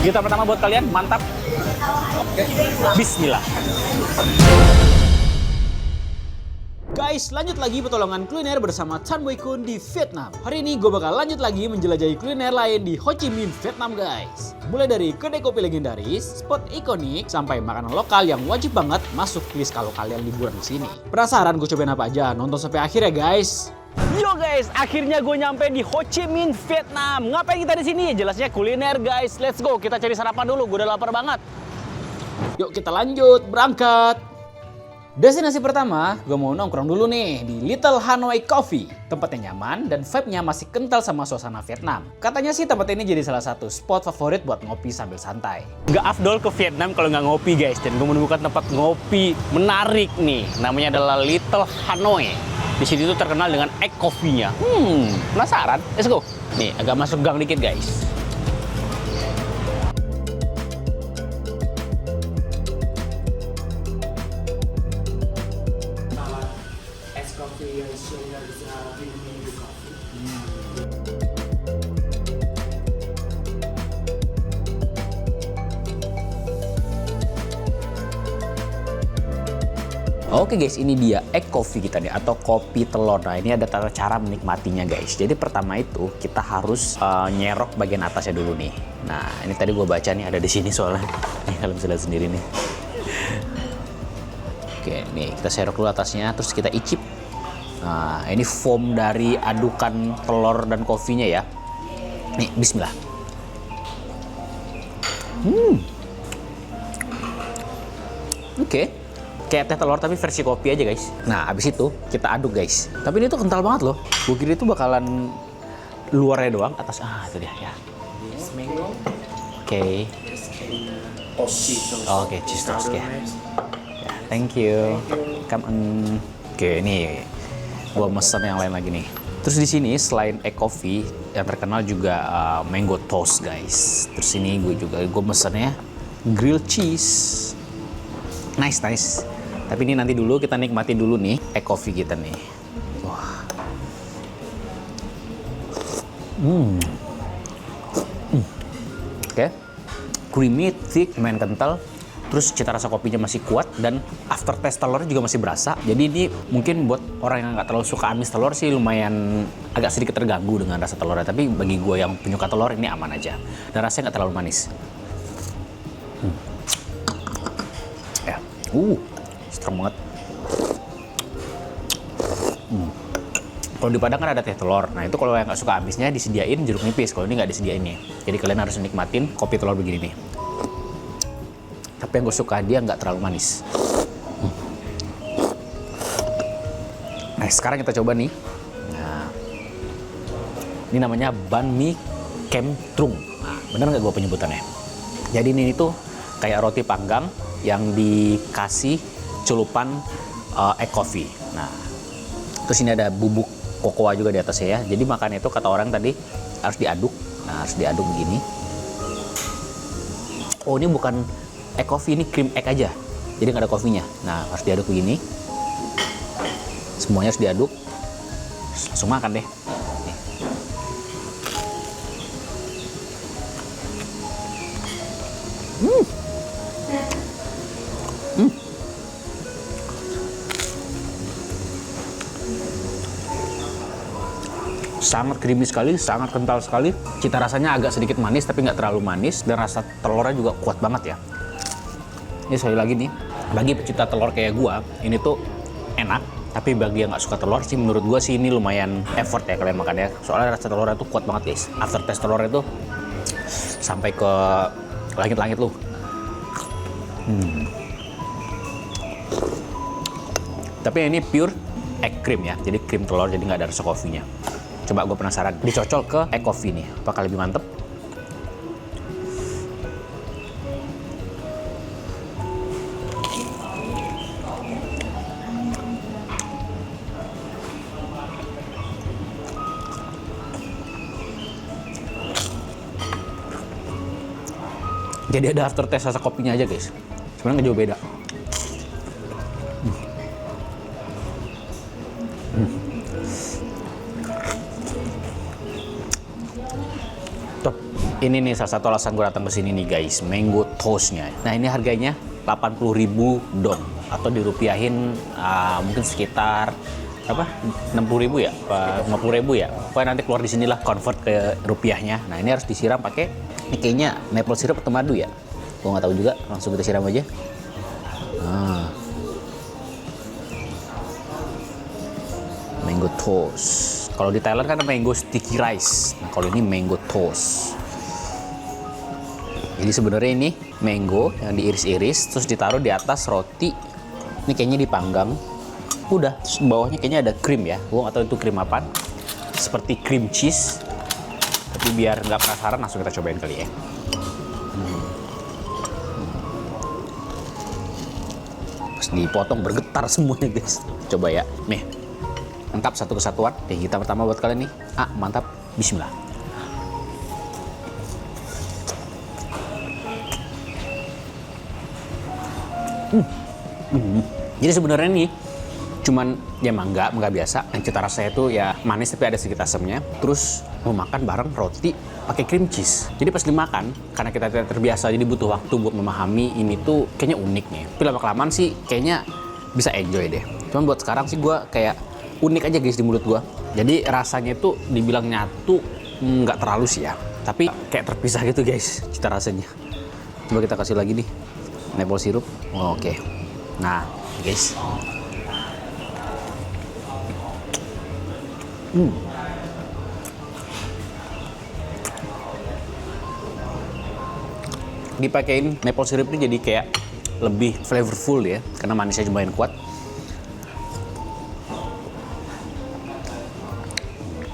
Gitar pertama buat kalian, mantap. Oke. Bismillah. Guys, lanjut lagi petualangan kuliner bersama Chan Boy Kun di Vietnam. Hari ini gue bakal lanjut lagi menjelajahi kuliner lain di Ho Chi Minh, Vietnam guys. Mulai dari kedai kopi legendaris, spot ikonik, sampai makanan lokal yang wajib banget masuk list kalau kalian liburan di sini. Penasaran gue cobain apa aja? Nonton sampai akhir ya guys. Yo guys, akhirnya gue nyampe di Ho Chi Minh, Vietnam. Ngapain kita di sini? Jelasnya kuliner guys. Let's go, kita cari sarapan dulu. Gue udah lapar banget. Yuk kita lanjut, berangkat. Destinasi pertama, gue mau nongkrong dulu nih di Little Hanoi Coffee. Tempatnya nyaman dan vibe-nya masih kental sama suasana Vietnam. Katanya sih tempat ini jadi salah satu spot favorit buat ngopi sambil santai. Gak afdol ke Vietnam kalau nggak ngopi guys. Dan gue menemukan tempat ngopi menarik nih. Namanya adalah Little Hanoi. Di sini tuh terkenal dengan egg coffee-nya. Penasaran? Let's go. Nih, agak masuk gang dikit guys. Oke guys, ini dia egg coffee kita nih atau kopi telur. Nah ini ada tata cara menikmatinya guys. Jadi pertama itu kita harus nyerok bagian atasnya dulu nih. Nah ini tadi gue baca nih ada di sini soalnya. Nih kalian bisa lihat sendiri nih. Oke nih kita serok dulu atasnya, terus kita icip. Nah ini foam dari adukan telur dan kopinya ya. Nih bismillah. Oke. Kayak teh telur tapi versi kopi aja guys. Nah abis itu kita aduk guys. Tapi ini tuh kental banget loh. Gue kira itu bakalan luarnya doang, atas itu dia ya. Oke. Oke, cheese toast ya. Thank you. Come on. Oke, ini gua mesen yang lain lagi nih. Terus di sini selain egg coffee yang terkenal juga mango toast guys. Terus ini gue mesennya grilled cheese. Nice. Tapi ini nanti dulu kita nikmati dulu nih egg coffee kita nih. Wah. Oke. Creamy, thick, lumayan kental. Terus cita rasa kopinya masih kuat dan aftertaste telurnya juga masih berasa. Jadi ini mungkin buat orang yang nggak terlalu suka amis telur sih lumayan agak sedikit terganggu dengan rasa telurnya. Tapi bagi gue yang penyuka telur ini aman aja. Dan rasanya nggak terlalu manis. Ya, strong banget. Kalau di Padang kan ada teh telur. Nah itu kalau yang nggak suka amisnya disediain jeruk nipis. Kalau ini nggak disediain nih. Jadi kalian harus nikmatin kopi telur begini nih. Tapi yang gue suka dia nggak terlalu manis. Nah sekarang kita coba nih. Nah, ini namanya banh mi kem trung. Nah, bener nggak gue penyebutannya? Jadi ini tuh kayak roti panggang yang dikasih celupan egg coffee. Nah, terus ini ada bubuk kokoa juga di atasnya ya. Jadi makannya itu kata orang tadi harus diaduk. Nah, harus diaduk begini. Oh, ini bukan egg coffee, ini cream egg aja. Jadi nggak ada kopinya. Nah, harus diaduk begini. Semuanya harus diaduk. Langsung makan deh. Nih. Sangat creamy sekali, sangat kental sekali. Cita rasanya agak sedikit manis, tapi nggak terlalu manis. Dan rasa telurnya juga kuat banget ya. Ini sekali lagi nih, bagi pecinta telur kayak gua, ini tuh enak. Tapi bagi yang nggak suka telur sih, menurut gua sih ini lumayan effort ya kalian makan ya. Soalnya rasa telurnya tuh kuat banget guys. Aftertaste telurnya tuh sampai ke langit-langit loh. Tapi ini pure egg cream ya, jadi krim telur, jadi nggak ada rasa kopinya. Coba gue penasaran, dicocol ke egg coffee nih, apakah lebih mantep? Jadi ada aftertaste rasa kopinya aja guys. Sebenarnya nggak jauh beda. Top. Ini nih salah satu alasan gue datang ke sini nih guys, mango toastnya. Nah ini harganya 80.000 dong, atau dirupiahin mungkin sekitar apa 60.000 ya, 50.000 ya. Pokoknya nanti keluar di sinilah convert ke rupiahnya. Nah ini harus disiram pakai ini kayaknya maple syrup atau madu ya. Gue nggak tahu juga, langsung kita siram aja. Mango toast. Kalau di Thailand kan mango sticky rice. Nah kalau ini mango toast. Jadi sebenarnya ini mango yang diiris-iris terus ditaruh di atas roti. Ini kayaknya dipanggang. Udah, terus bawahnya kayaknya ada krim ya. Gue nggak tahu itu krim apa. Seperti cream cheese. Tapi biar nggak penasaran langsung kita cobain kali ya. Pas dipotong bergetar semuanya guys. Coba ya. Nih. Mantap satu kesatuan. Oke, kita pertama buat kalian nih. Mantap. Bismillah. Jadi sebenarnya nih cuman ya mangga biasa. Yang cita rasanya itu ya manis tapi ada sedikit asamnya. Terus mau makan bareng roti pakai cream cheese. Jadi pas dimakan karena kita tidak terbiasa jadi butuh waktu buat memahami ini tuh kayaknya unik nih. Tapi lama-kelamaan sih kayaknya bisa enjoy deh. Cuman buat sekarang sih gue kayak unik aja guys di mulut gue. Jadi rasanya tuh dibilang nyatu nggak terlalu sih ya. Tapi kayak terpisah gitu guys cita rasanya. Coba kita kasih lagi nih maple syrup. Oke. Nah, guys. Dipakein maple syrup ini jadi kayak lebih flavorful ya, karena manisnya lumayan kuat.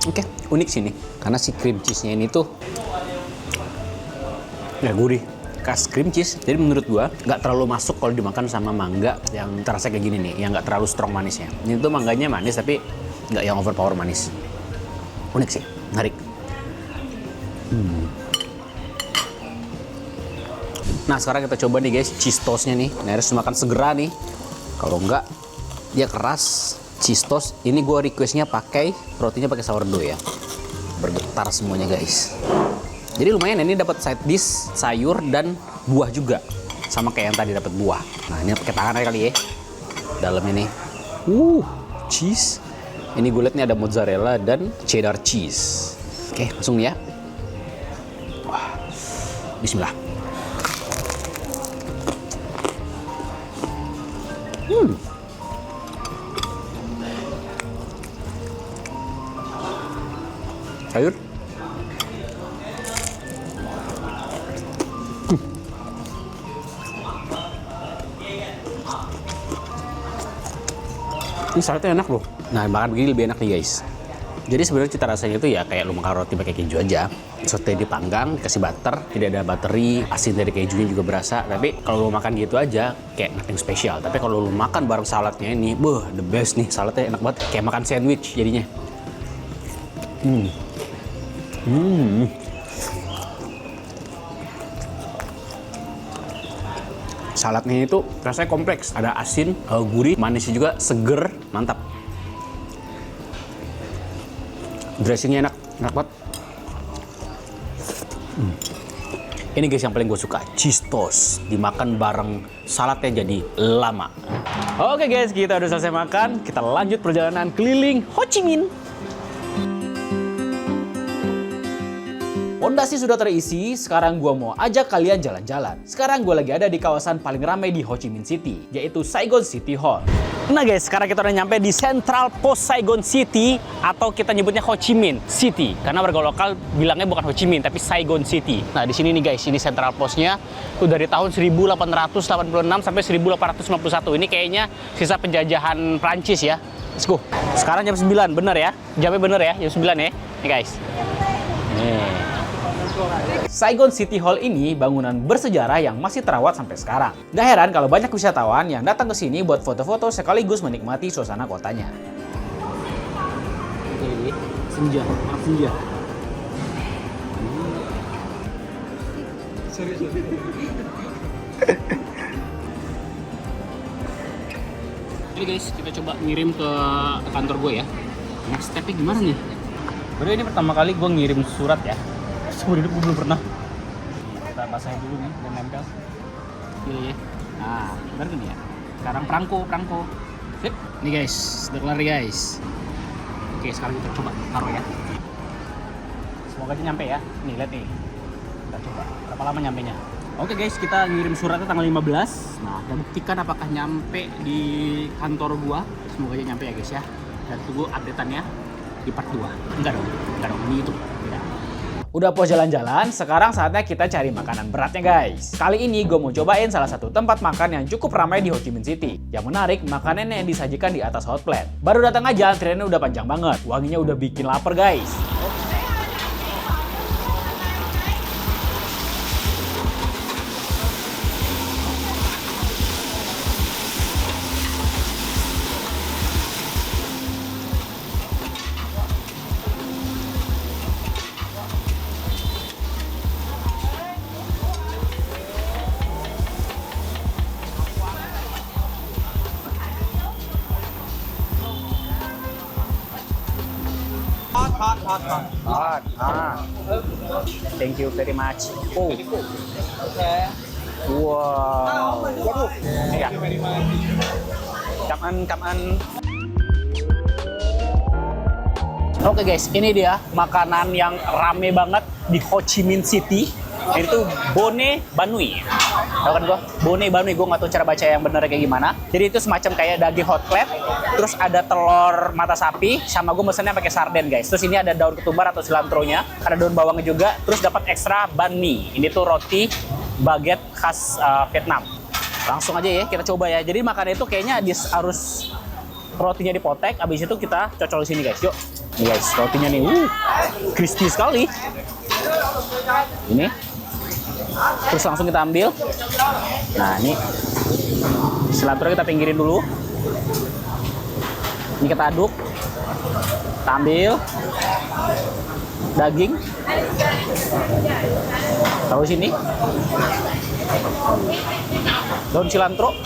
Oke, unik sih nih, karena si cream cheese-nya ini tuh ya gurih. Khas cream cheese, jadi menurut gua nggak terlalu masuk kalau dimakan sama mangga yang terasa kayak gini nih, yang nggak terlalu strong manisnya. Ini tuh mangganya manis tapi nggak yang overpower manis. Unik sih, menarik. Nah sekarang kita coba nih guys, cheese toast-nya nih. Nah harus makan segera nih, kalau nggak dia keras. Cheese toast ini gua requestnya pakai rotinya pakai sourdough ya, bergetar semuanya guys. Jadi lumayan ini dapat side dish, sayur dan buah juga. Sama kayak yang tadi dapat buah. Nah, ini pakai tangan aja kali ya. Dalamnya nih. Cheese. Ini gue lihat nih ada mozzarella dan cheddar cheese. Oke, langsung nih ya. Wah. Bismillah. Sayur. Ini saladnya enak loh. Nah, makan begini lebih enak nih guys. Jadi sebenarnya cita rasanya itu ya kayak lu makan roti pakai keju aja. Sote dipanggang, dikasih butter, tidak ada bateri, asin dari kejunya juga berasa. Tapi kalau lu makan gitu aja, kayak nothing spesial. Tapi kalau lu makan bareng saladnya ini, the best nih. Saladnya enak banget, kayak makan sandwich jadinya. Saladnya itu rasanya kompleks, ada asin, gurih, manisnya juga seger, mantap. Dressingnya enak banget. Ini guys yang paling gue suka, cheese toast. Dimakan bareng saladnya jadi lama. Oke guys, kita udah selesai makan. Kita lanjut perjalanan keliling Ho Chi Minh. Pondasi sudah terisi, sekarang gua mau ajak kalian jalan-jalan. Sekarang gua lagi ada di kawasan paling ramai di Ho Chi Minh City, yaitu Saigon City Hall. Nah guys, sekarang kita udah nyampe di Central Post Saigon City, atau kita nyebutnya Ho Chi Minh City. Karena warga lokal bilangnya bukan Ho Chi Minh, tapi Saigon City. Nah di sini nih guys, ini Central Post-nya. Itu dari tahun 1886 sampai 1851. Ini kayaknya sisa penjajahan Prancis ya. Let's go. Sekarang jam 9, bener ya? Jamnya bener ya, jam 9 ya. Nih guys. Nih. Saigon City Hall ini bangunan bersejarah yang masih terawat sampai sekarang. Gak heran kalau banyak wisatawan yang datang ke sini buat foto-foto sekaligus menikmati suasana kotanya. Oke, senja. Jadi guys, kita coba ngirim ke kantor gue ya. Next step-nya gimana nih? Baru ini pertama kali gue ngirim surat ya. Seumur hidup gue belum pernah. basahin dulu nih dan nempel. Pilih ya. Nah, benar kan ya? Sekarang perangko. Sip. Nih guys, udah kelar guys. Oke, sekarang kita coba taruh ya. Semoga aja nyampe ya. Nih, lihat nih. Kita coba. Berapa lama nyampenya? Oke guys, kita ngirim suratnya tanggal 15. Nah, dan buktikan apakah nyampe di kantor gua. Semoga aja nyampe ya guys ya. Dan tunggu update-annya di part 2. Enggak dong, di YouTube. Beda. Udah puas jalan-jalan, sekarang saatnya kita cari makanan beratnya guys. Kali ini gue mau cobain salah satu tempat makan yang cukup ramai di Ho Chi Minh City. Yang menarik, makanannya yang disajikan di atas hot plate. Baru datang aja, antriannya udah panjang banget. Wanginya udah bikin lapar guys. Hot. Thank you very much. Oh. Wow. Ya. Come on. Oke guys, ini dia makanan yang rame banget di Ho Chi Minh City. Itu Bone Banui. Tahu kan gue? Bone Banui, gue nggak tahu cara baca yang benar kayak gimana. Jadi itu semacam kayak daging hot plate, terus ada telur mata sapi, sama gue mesennya pakai sarden guys. Terus ini ada daun ketumbar atau cilantronya, ada daun bawangnya juga, terus dapat ekstra banh mi. Ini tuh roti baguette khas Vietnam. Langsung aja ya, kita coba ya. Jadi makannya itu kayaknya harus rotinya dipotek, abis itu kita cocol di sini guys. Yuk, nih guys, rotinya nih, crispy sekali. Ini. Terus langsung kita ambil. Nah, ini cilantro kita pinggirin dulu. Ini kita aduk. Kita ambil daging. Taruh sini. Daun cilantro.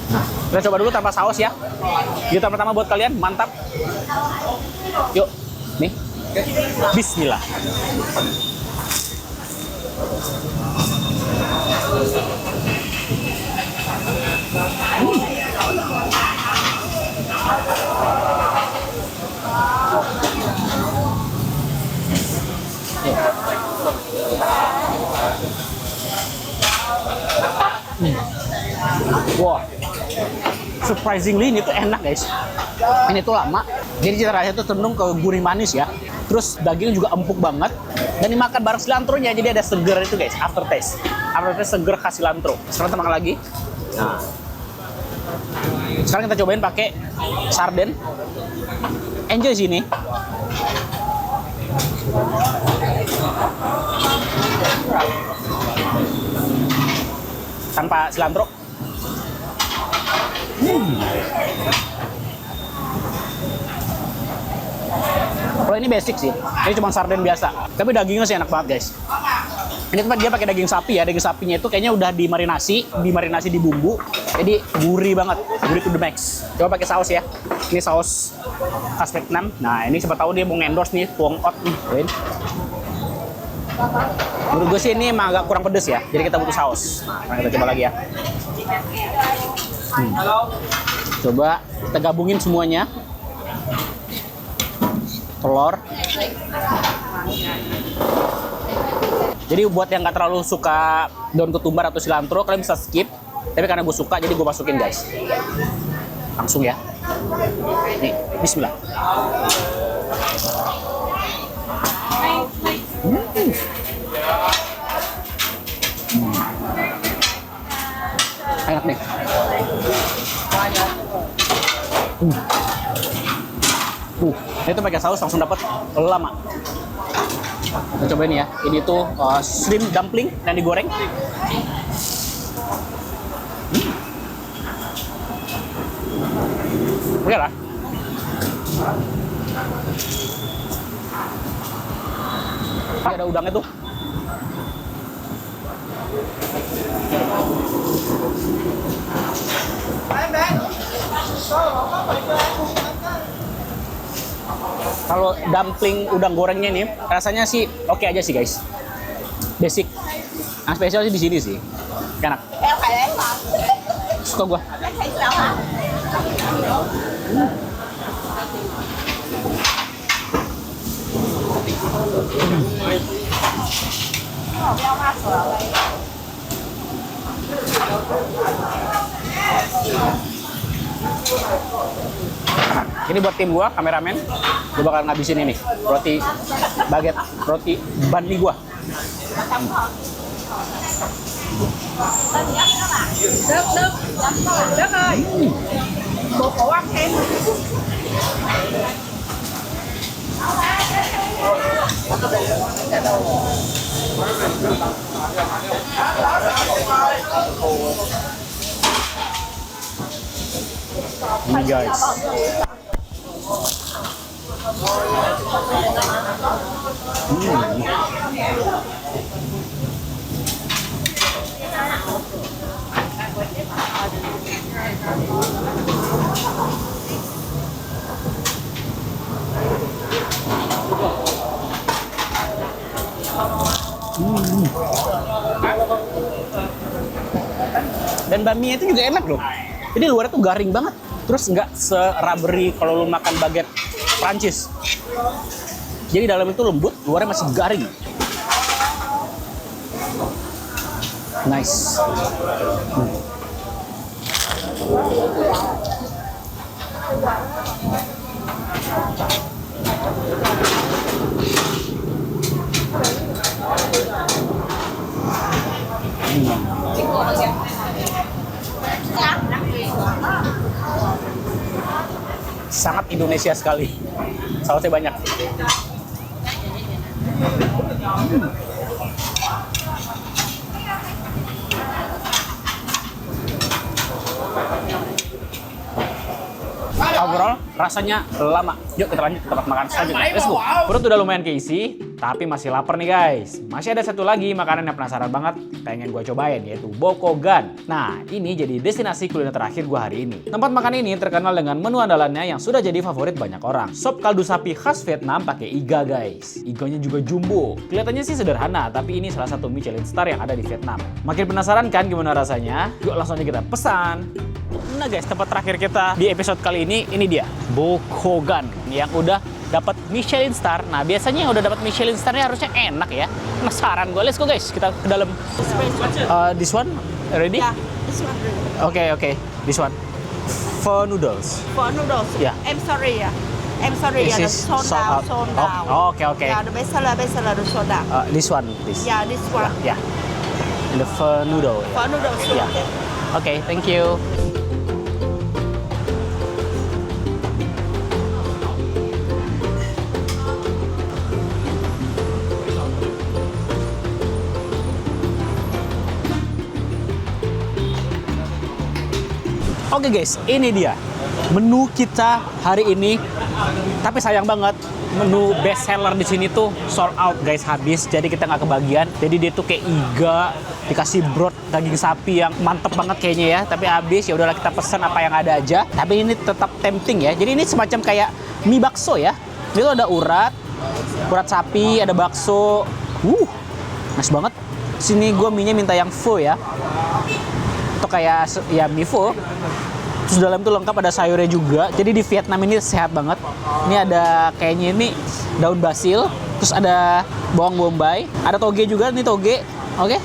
Nah, kita coba dulu tanpa saus ya. Gitar pertama buat kalian, mantap. Yuk, nih. Bismillah. Wah, surprisingly ini tuh enak guys. Ini tuh lama, jadi cita rasanya tuh cenderung ke gurih manis ya. Terus dagingnya juga empuk banget. Dan dimakan bareng cilantronya, jadi ada seger itu guys, aftertaste seger khas cilantro. Sekarang kita makan lagi. Nah, sekarang kita cobain pakai sarden. Enjoy sini. Tanpa cilantro. Kalau ini basic sih, ini cuma sarden biasa. Tapi dagingnya sih enak banget guys. Ini tempat dia pakai daging sapi ya, daging sapinya itu kayaknya udah dimarinasi di bumbu. Jadi gurih banget, gurih to the max. Coba pakai saus ya. Ini saus khas Vietnam. Nah, ini siapa tahu dia mau endorse nih, tuong ot nih. Menurut gue sih ini emang agak kurang pedes ya, jadi kita butuh saus. Nah, kita coba lagi ya. Coba kita gabungin semuanya. Telur. Jadi buat yang nggak terlalu suka daun ketumbar atau cilantro, kalian bisa skip. Tapi karena gue suka, jadi gue masukin guys. Langsung ya. Nih, bismillah. Enak nih. Ini tuh pakai saus langsung dapat lama. Kita coba ini ya. Ini tuh shrimp dumpling yang digoreng. Oke lah. Ini ada udangnya tuh. Kalau dumpling udang gorengnya nih, rasanya sih oke aja sih guys. Basic. Yang spesial sih di sini sih. Enak. Suka gua. Ini buat tim gua, kameramen. Gua bakal ngabisin ini. Roti baget, roti banh mi gua. Đất ơi, một ổ ăn thêm. Ini guys. Dan bami itu juga enak loh. Jadi luarnya tuh garing banget. Terus nggak serubbery kalau lu makan baget Prancis. Jadi dalam itu lembut, luarnya masih garing. Nice. Sangat Indonesia sekali. Sausnya banyak. Overall rasanya lama. Yuk kita lanjut ke tempat makan selanjutnya. Let's go. Perut udah lumayan keisi, tapi masih lapar nih guys. Masih ada satu lagi makanan yang penasaran banget pengen gue cobain, yaitu Bokogan. Nah, ini jadi destinasi kuliner terakhir gue hari ini. Tempat makan ini terkenal dengan menu andalannya yang sudah jadi favorit banyak orang. Sop kaldu sapi khas Vietnam pakai iga guys. Iganya juga jumbo. Kelihatannya sih sederhana, tapi ini salah satu Michelin Star yang ada di Vietnam. Makin penasaran kan gimana rasanya? Yuk langsung aja kita pesan. Nah guys, tempat terakhir kita di episode kali ini dia Bokogan yang udah dapat Michelin Star. Nah biasanya yang udah dapat Michelin Star-nya harusnya enak ya. Penasaran gue, let's go guys, kita ke dalam. This one ready? Yeah, this one ready. Okay, this one. Pho noodles. For noodles. Yeah. I'm sorry. I'm sorry. This The is sold sold down. out. Oh, okay. Yeah, the best seller, the sold down. This one, please. Yeah, this one. Yeah. And the pho noodle. For noodles. Yeah. Okay, thank you. Oke guys, ini dia menu kita hari ini. Tapi sayang banget, menu best seller di sini tuh sold out guys, habis. Jadi kita nggak kebagian. Jadi dia tuh kayak iga, dikasih broth daging sapi yang mantep banget kayaknya ya. Tapi habis, ya udahlah kita pesen apa yang ada aja. Tapi ini tetap tempting ya. Jadi ini semacam kayak mie bakso ya. Dia tuh ada urat sapi, ada bakso. Nice banget. Sini gue mie-nya minta yang pho ya. Atau kayak ya mie pho. Terus dalam tuh lengkap ada sayurnya juga. Jadi di Vietnam ini sehat banget. Ini ada kayaknya ini daun basil, terus ada bawang bombay, ada toge juga, ini toge. Oke.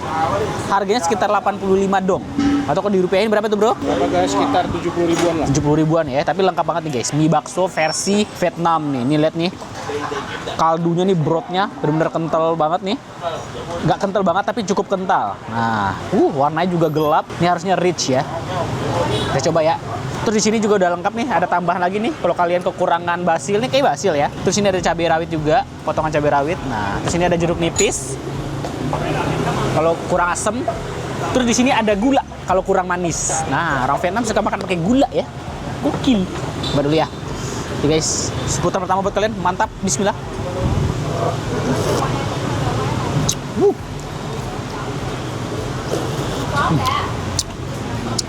Harganya sekitar 85 dong. Atau kalau dirupiahin berapa tuh, Bro? Berapa guys? Sekitar 70 ribuan lah. 70 ribuan ya, tapi lengkap banget nih guys. Mie bakso versi Vietnam nih. Nih lihat nih. Kaldunya nih, brothnya bener-bener kental banget nih. Nggak kental banget tapi cukup kental. Nah, warnanya juga gelap. Ini harusnya rich ya. Kita coba ya. Terus di sini juga udah lengkap nih, ada tambahan lagi nih. Kalau kalian kekurangan basil nih, kayak basil ya. Terus ini ada cabai rawit juga, potongan cabai rawit. Nah, terus ini ada jeruk nipis. Kalau kurang asem. Terus di sini ada gula kalau kurang manis. Nah, orang Vietnam suka makan pakai gula ya. Gokil. Coba dulu ya. Oke guys, seputar pertama buat kalian. Mantap, bismillah.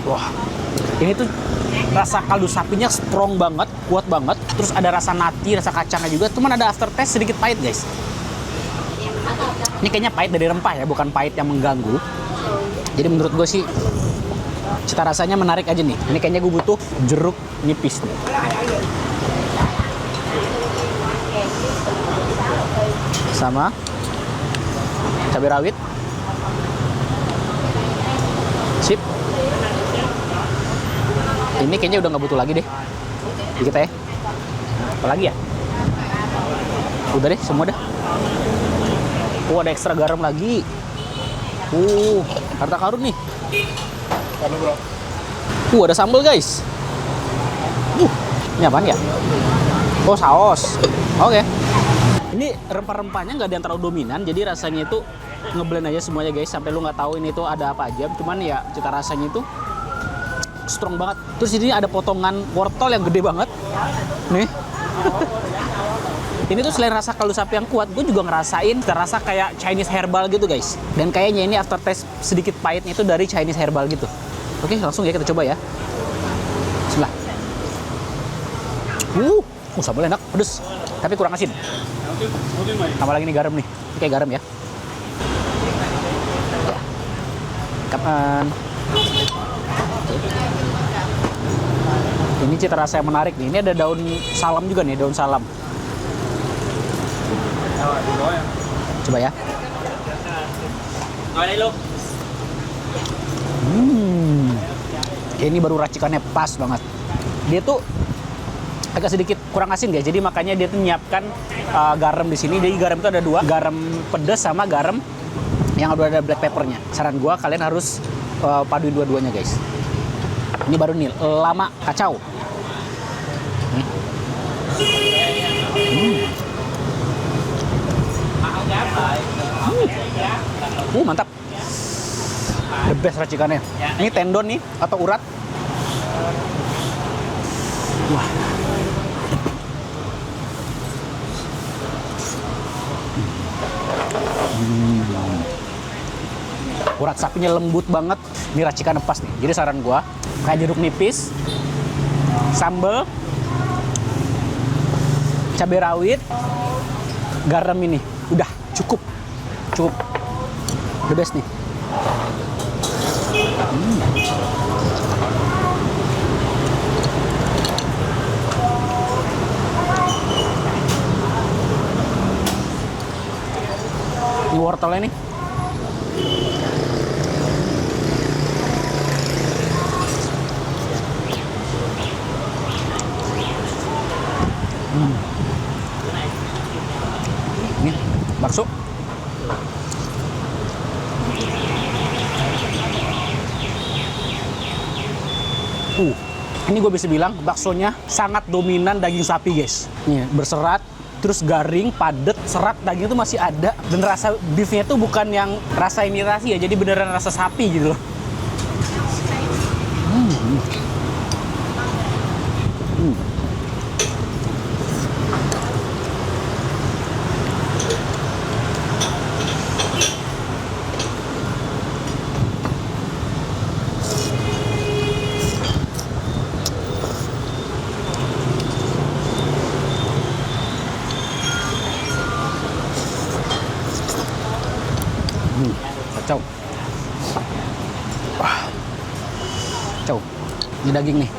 Wah, ini tuh rasa kaldu sapinya strong banget, kuat banget. Terus ada rasa nati, rasa kacangnya juga. Cuman ada aftertaste sedikit pahit guys. Ini kayaknya pahit dari rempah ya, bukan pahit yang mengganggu. Jadi menurut gue sih cita rasanya menarik aja nih. Ini kayaknya gue butuh jeruk nipis nih. Sama cabai rawit. Sip. Ini kayaknya udah nggak butuh lagi deh. Dikit ya. Apalagi ya? Udah deh, semua dah. Ada ekstra garam lagi. Harta karun nih. Ada sambal guys. Ini apaan ya? Oh, saus. Oke. Ini rempah-rempahnya nggak ada yang terlalu dominan, jadi rasanya itu ngeblend aja semuanya guys, sampai lu nggak tahu ini tuh ada apa aja. Cuman ya cita rasanya itu strong banget. Terus ini ada potongan wortel yang gede banget. Nih. Ini tuh selain rasa kaldu sapi yang kuat, gue juga ngerasain terasa kayak Chinese herbal gitu guys. Dan kayaknya ini aftertaste sedikit pahitnya itu dari Chinese herbal gitu. Oke, langsung ya kita coba ya. Bismillah. Sambal enak, pedes, tapi kurang asin. Tambah lagi nih garam nih. Ini kayak garam ya. Kapan? Ini cita rasa yang menarik nih. Ini ada daun salam juga nih, daun salam. Coba ya. Ini baru racikannya pas banget. Dia tuh agak sedikit kurang asin ya, jadi makanya dia tuh menyiapkan garam di sini. Jadi garam itu ada dua, garam pedas sama garam yang ada black peppernya. Saran gua kalian harus paduin dua-duanya guys. Ini baru nih, lama kacau. Mantap. The best racikannya. Ini tendon nih atau urat. Wah. Urat sapinya lembut banget. Ini racikan pas nih. Jadi saran gua kayak jeruk nipis, sambal, cabai rawit, garam ini. Udah cukup. Cukup. The best nih. Ini wortelnya nih. Ini bakso. Ini gue bisa bilang baksonya sangat dominan daging sapi guys. Nih, berserat, terus garing, padet, serat daging itu masih ada. Dan rasa beefnya tuh bukan yang rasa imitasi ya, jadi beneran rasa sapi gitu loh. Kacau. Kacau. Ini daging nih.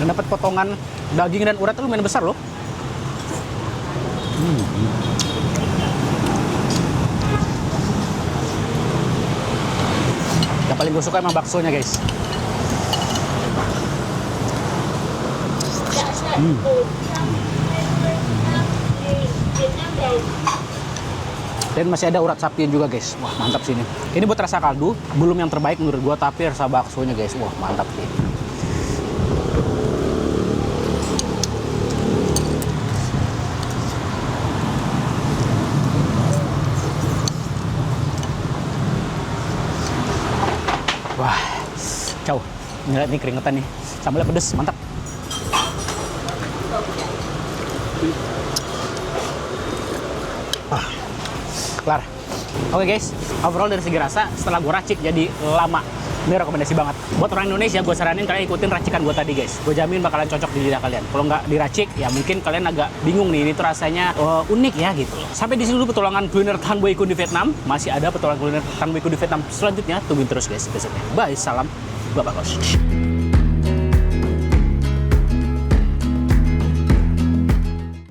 Dan dapat potongan daging dan urat itu lumayan besar loh. Yang paling gue suka emang baksonya guys. Dan masih ada urat sapi juga guys. Wah mantap sih ini. Ini buat rasa kaldu, belum yang terbaik menurut gue, tapi rasa baksonya guys. Wah mantap sih. Wah, kacau. Lihat nih keringetan nih. Sambalnya pedes, mantap. Kelar. Oke guys, overall dari segi rasa setelah gue racik jadi lama. Ini rekomendasi banget. Buat orang Indonesia, gue saranin kalian ikutin racikan gue tadi guys. Gue jamin bakalan cocok di lidah kalian. Kalau nggak diracik, ya mungkin kalian agak bingung nih. Ini tuh rasanya unik ya gitu. Sampai di sini dulu petualangan kuliner Tan Boi Kun di Vietnam. Masih ada petualangan kuliner Tan Boi Kun di Vietnam selanjutnya. Tungguin terus guys besoknya. Bye, salam. Bye-bye.